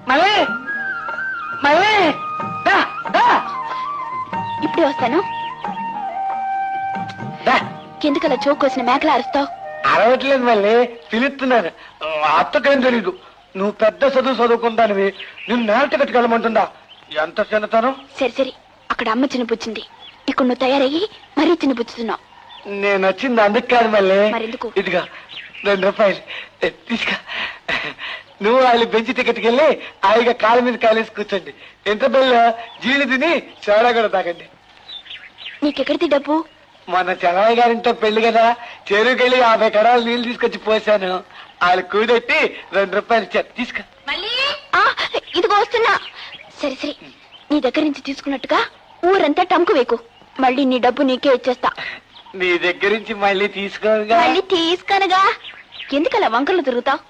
మళ్ళీ మళ్ళీ ఇప్పుడే వస్తాను. ఎందుకలా చోకొసిన మేకలు అరుస్తావు? అరవట్లేదు మళ్ళీ, పిలుస్తున్నాను. అత్తకేం తెలీదు, నువ్వు పెద్ద చదువుకుంటానివి, నువ్వు నేలటి కట్టుకెళ్ళమంటుందా? ఎంత చిన్నతనం. సరే సరే, అక్కడ అమ్మ చిన్నపుచ్చింది, ఇక్కడ నువ్వు తయారయ్యి మరీ చిన్నపుచ్చుతున్నావు. నేను వచ్చింది అందుకు కాదు మళ్ళీ. మరెందుకు? ఇదిగా 2 రూపాయలు తీసుకా. నువ్వు వాళ్ళు బెంచి టికెట్కి వెళ్ళి హాయిగా కాళ్ళ మీద కాలేసి కూర్చోండి. ఎంత బెల్ల జీడి తిని సోడా కూడా తాగండి. నీకెక్కడిది డబ్బు? మన చెన్నయ్య గారింతో పెళ్లి కదా, చెరువుకెళ్ళి 50 కడాలు నీళ్లు తీసుకొచ్చి పోసాను. వాళ్ళు కూడెట్టి 2 రూపాయలు ఇచ్చారు, తీసుకా. ఇదిగో వస్తున్నా. సరే సరే, నీ దగ్గర నుంచి తీసుకున్నట్టుగా ఊరంతా టంకు వేకు, మళ్ళీ నీ డబ్బు నీకే ఇచ్చేస్తా. నీ దగ్గర నుంచి మళ్ళీ తీసుకోగా. మళ్ళీ తీసుకోనగా, ఎందుకలా వంకలు తిరుగుతావు?